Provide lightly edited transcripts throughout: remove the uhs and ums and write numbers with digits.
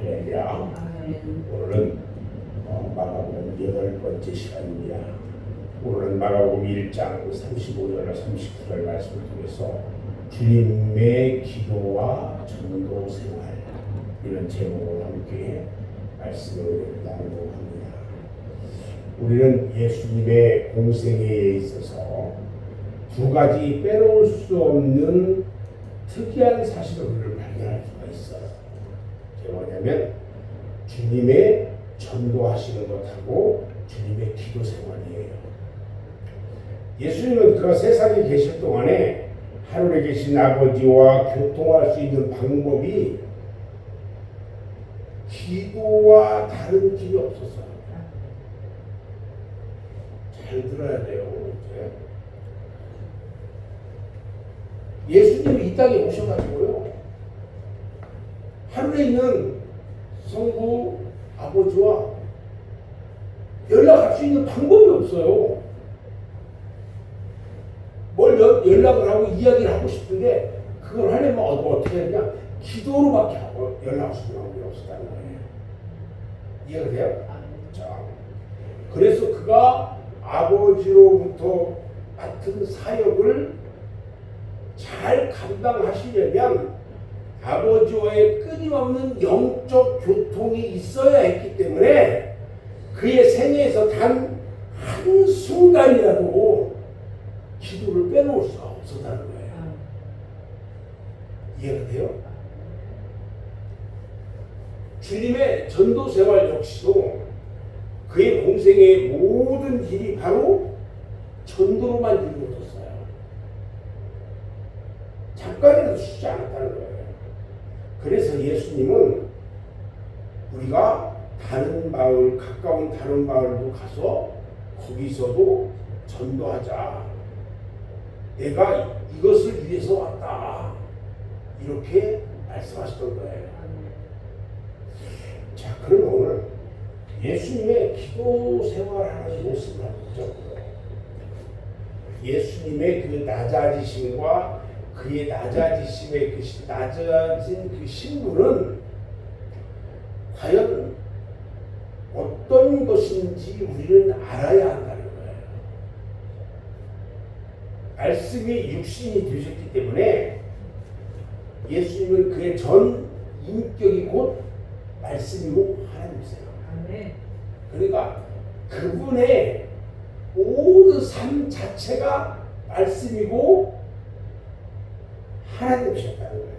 할렐루야. 오늘은 마가복음 8번째 시간입니다. 오늘은 마가복음 1장 35절과 39절 말씀을 통해서 주님의 기도와 전도 생활, 이런 제목으로 함께 말씀을 나누고 합니다. 우리는 예수님의 공생애에 있어서 두 가지 빼놓을 수 없는 특이한 사실을 발견할 수가 있어요. 그게 뭐냐면 주님의 전도하시는 것하고 주님의 기도 생활이에요. 예수님은 그가 세상에 계실 동안에 하늘에 계신 아버지와 교통할 수 있는 방법이 기도와 다른 길이 없었어요. 잘 들어야 돼요. 예수님이 이 땅에 오셔가지고요, 하늘에 있는 성부 아버지와 연락할 수 있는 방법이 없어요. 뭘 연락을 하고 이야기를 하고 싶은데 그걸 하려면 어떻게 하냐? 기도로밖에 하고 연락할 수 있는 방법이 없었다는 거예요. 이해가 돼요? 자, 그래서 그가 아버지로부터 맡은 사역을 잘 감당하시려면 아버지와의 끊임없는 영적 교통이 있어야 했기 때문에 그의 생애에서 단 한순간이라도 기도를 빼놓을 수가 없었다는 거예요. 이해가 돼요? 주님의 전도 생활 역시도 그의 공생의 모든 길이 바로 전도로만 이루어졌어요. 잠깐이라도 쉬지 않았다는 거예요. 그래서 예수님은 우리가 다른 마을, 가까운 다른 마을로 가서 거기서도 전도하자. 내가 이것을 위해서 왔다. 이렇게 말씀하셨던 거예요. 자, 그럼 오늘 예수님의 기도 생활하는 모습을 한번 보자고요. 예수님의 그 낮아지심과 그의 낮아지심의 낮아진 그 신분은 과연 어떤 것인지 우리는 알아야 한다는 거예요. 말씀이 육신이 되셨기 때문에 예수님은 그의 전 인격이 곧 말씀이고 하나님이세요. 그러니까 그분의 모든 삶 자체가 말씀이고 하나님이셨다는 거예요.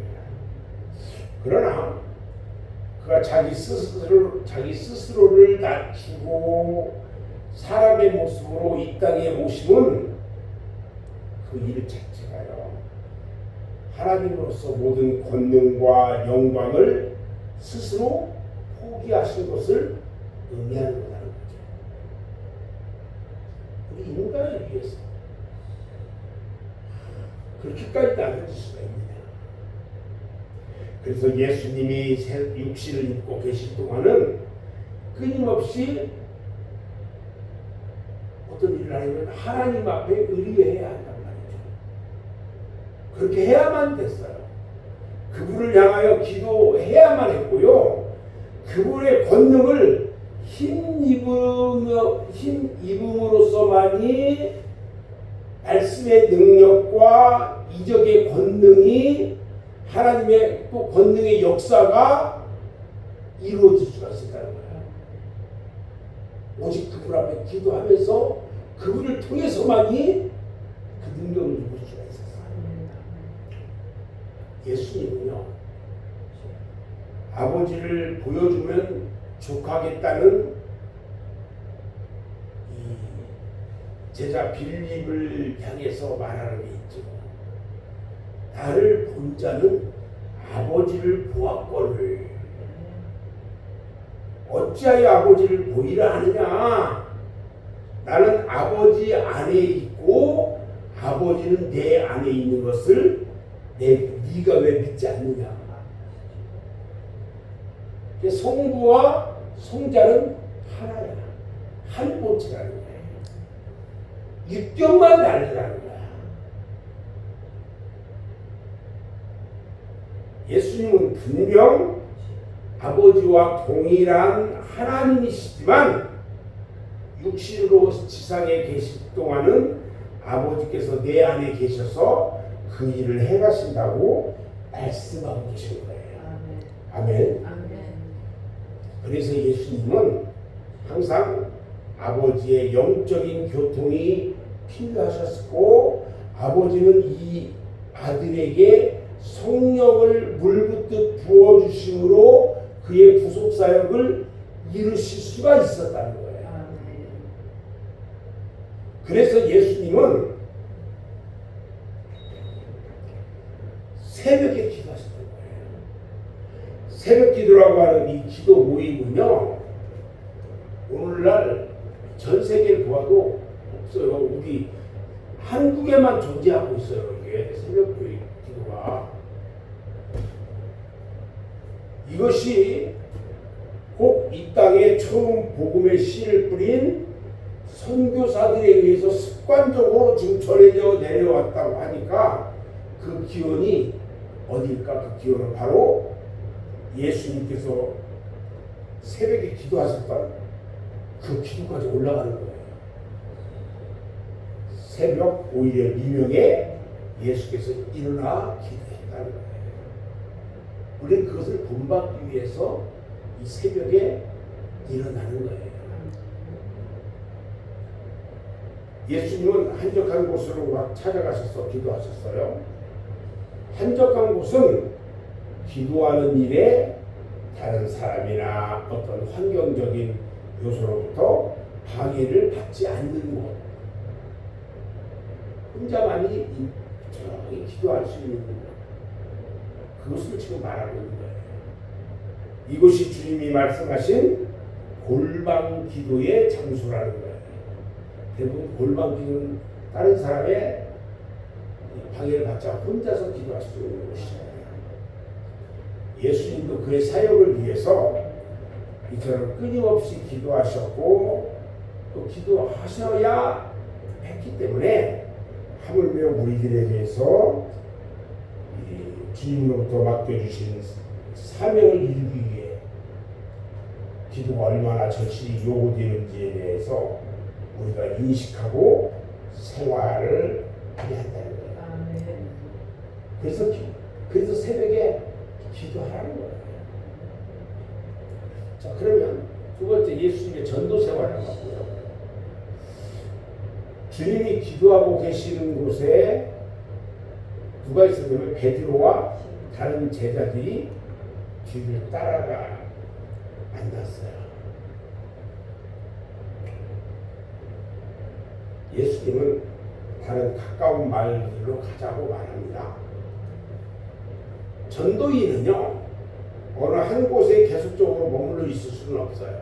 그러나 그가 자기 스스로를 낮추고 사람의 모습으로 이 땅에 오심은 그 일 자체가요, 하나님으로서 모든 권능과 영광을 스스로 포기하신 것을 의미하는 거라는 거죠. 우리 인간을 위해서 그렇게까지 나눠질 수가 있느냐. 그래서 예수님이 육신을 입고 계실 동안은 끊임없이 어떤 일을 하려면 하나님 앞에 의뢰해야 한단 말이죠. 그렇게 해야만 됐어요. 그분을 향하여 기도해야만 했고요, 그분의 권능을 힘입음으로써만이 말씀의 능력과 이적의 권능이, 하나님의 또 권능의 역사가 이루어질 수가 있었다는 거예요. 오직 그분 앞에 기도하면서 그분을 통해서만이 그 능력을 이룰 수가 있었어요. 예수님은요, 아버지를 보여주면 족하겠다는 제자 빌립을 향해서 말하는 게 있죠. 나를 본 자는 아버지를 보았거늘 어찌하여 아버지를 보이라 하느냐. 나는 아버지 안에 있고 아버지는 내 안에 있는 것을 네가 왜 믿지 않느냐. 성부와 성자는 하나야. 한 본체라는 거야. 육경만 다르다는 거야. 예수님은 분명 아버지와 동일한 하나님이시지만 육신으로 지상에 계실 동안은 아버지께서 내 안에 계셔서 그 일을 해가신다고 말씀하고 계신 거예요. 아멘. 그래서 예수님은 항상 아버지의 영적인 교통이 필요하셨고 아버지는 이 아들에게 성령을 물붓듯 부어주심으로 그의 구속사역을 이루실 수가 있었다는 거예요. 그래서 예수님은 새벽에 기도하셨던 거예요. 새벽 기도라고 하는 이 기도 모임은요, 오늘날 전 세계를 보아도 없어요. 우리 한국에만 존재하고 있어요. 이게 새벽 기도가. 이것이 꼭 이 땅에 처음 복음의 씨를 뿌린 선교사들에 의해서 습관적으로 지금 전해져 내려왔다고 하니까 그 기원이 어딜까? 그 기원은 바로 예수님께서 새벽에 기도하셨던 그 기도까지 올라가는 거예요. 새벽 5일의 미명에 예수께서 일어나 기도했다는 거예요. 우리는 그것을 본받기 위해서 이 새벽에 일어나는 거예요. 예수님은 한적한 곳으로 찾아가셔서 기도하셨어요. 한적한 곳은 기도하는 일에 다른 사람이나 어떤 환경적인 요소로부터 방해를 받지 않는 곳, 혼자만이 저기 기도할 수 있는 곳, 그것을 지금 말하고 있는 거예요. 이곳이 주님이 말씀하신 골방 기도의 장소라는 거예요. 대부분 골방 기도는 다른 사람의 방해를 받지 않고 혼자서 기도할 수 있는 곳이잖아요. 예수님도 그의 사역을 위해서 이처럼 끊임없이 기도하셨고 또 기도하셔야 했기 때문에 하물며 우리들에게서 주님으로부터 맡겨주신 사명을 이루기 위해 기도가 얼마나 절실히 요구되는지에 대해서 우리가 인식하고 생활을 해야 한다는 거예요. 그래서 새벽에 기도하라는 거예요. 자, 그러면 두 번째 예수님의 전도 생활을 하고요. 주님이 기도하고 계시는 곳에 누가 있었냐면 베드로와 다른 제자들이 뒤를 따라가 만났어요. 예수님은 다른 가까운 마을들로 가자고 말합니다. 전도인은요, 어느 한 곳에 계속적으로 머물러 있을 수는 없어요.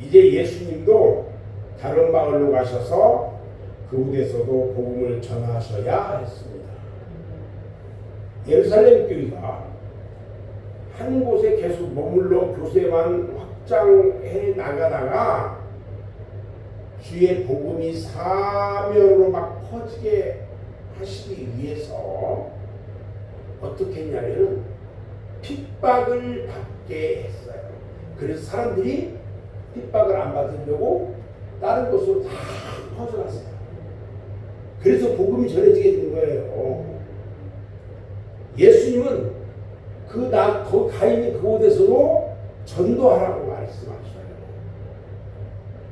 이제 예수님도 다른 마을로 가셔서 그곳에서도 복음을 전하셔야 했습니다. 예루살렘 교회가 한 곳에 계속 머물러 교세만 확장해 나가다가 주의 복음이 사면으로 막 퍼지게 하시기 위해서 어떻게 했냐면 핍박을 받게 했어요. 그래서 사람들이 핍박을 안 받으려고 다른 곳으로 다 퍼져갔어요. 그래서 복음이 전해지게 된 거예요. 예수님은 거기 가 있는 그곳에서도 전도하라고 말씀하셔요.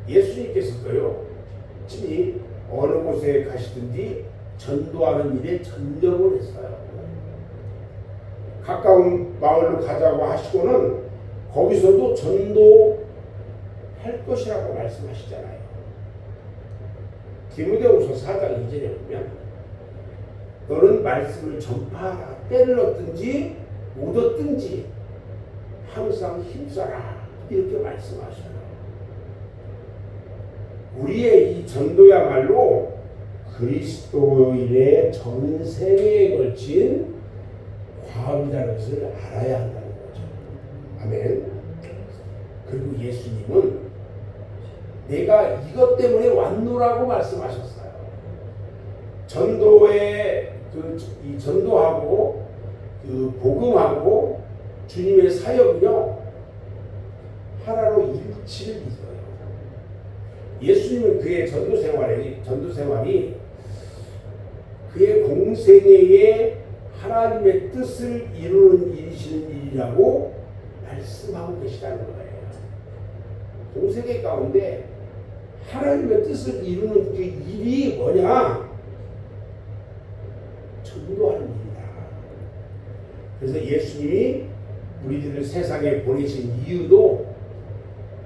예수님께서도요, 친히 어느 곳에 가시든지 전도하는 일에 전념을 했어요. 가까운 마을로 가자고 하시고는 거기서도 전도할 것이라고 말씀하시잖아요. 디모데후서 4장 2절에 보면 너는 말씀을 전파하라. 때를 얻든지 못 얻든지 항상 힘써라. 이렇게 말씀하셔요. 우리의 이 전도야말로 그리스도인의 전생에 걸친 과업이라는 것을 알아야 한다는 거죠. 아멘. 그리고 예수님은 내가 이것 때문에 왔노라고 말씀하셨어요. 전도에 이 전도하고 그 복음하고 주님의 사역은요 하나로 일치를 이뤄요. 예수님은 그의 전도생활이 그의 공생애에 하나님의 뜻을 이루는 일이시는 일이라고 말씀하고 계시다는 거예요. 공생애 가운데 하나님의 뜻을 이루는 그 일이 뭐냐? 전도하는 일이다. 그래서 예수님이 우리들을 세상에 보내신 이유도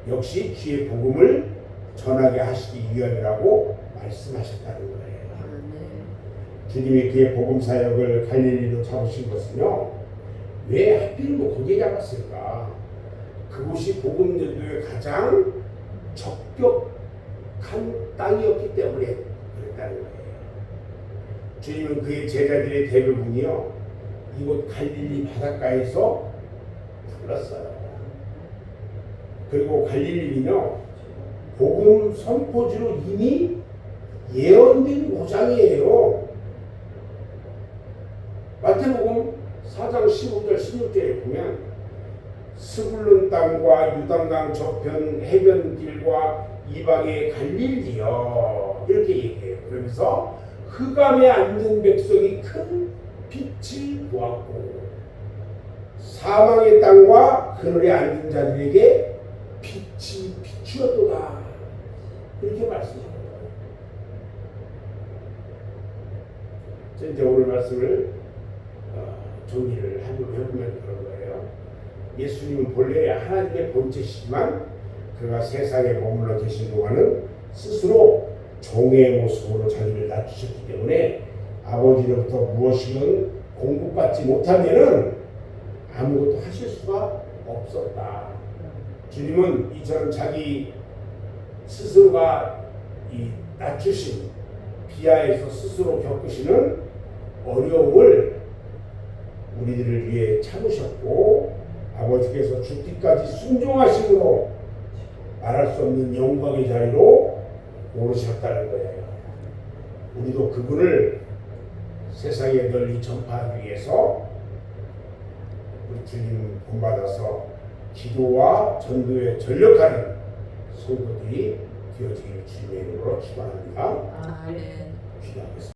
역시 주의 복음을 전하게 하시기 위함이라고 말씀하셨다는 거예요. 주님이 그의 복음 사역을 갈릴리로 잡으신 것은요, 왜 하필이면 거기에 잡았을까? 그곳이 복음 전도에 가장 적격한 땅이었기 때문에 그랬다는 거예요. 주님은 그의 제자들의 대부분이요 이곳 갈릴리 바닷가에서 불렀어요. 그리고 갈릴리는요 복음 선포지로 이미 예언된 고장이에요. 마태복음 4장 15절 16절에 보면 스불론 땅과 유단강 저편 해변길과 이방의 갈릴리여 이렇게 얘기해요. 그러면서 흑암에 앉은 백성이 큰 빛을 보았고 사망의 땅과 그늘에 앉은 자들에게 빛이 비추었도다 이렇게 말씀합니다. 이제 오늘 말씀을 정리를 해보면 그런 거예요. 예수님은 본래 하나님의 본체시지만 그가 세상에 머물러 계신 동안은 스스로 종의 모습으로 자기를 낮추셨기 때문에 아버지로부터 무엇이든 공급받지 못하면은 아무것도 하실 수가 없었다. 주님은 이처럼 자기 스스로가 이 낮추신 비하에서 스스로 겪으시는 어려움을 우리들을 위해 참으셨고 아버지께서 죽기까지 순종하심으로 말할 수 없는 영광의 자리로 오르셨다는 거예요. 우리도 그분을 세상에 널리 전파하기 위해서 우리 주님 본받아서 기도와 전도에 전력하는 성도들이 되어지기를 주님의 이름으로 축원합니다. 아멘. 기도하겠습니다.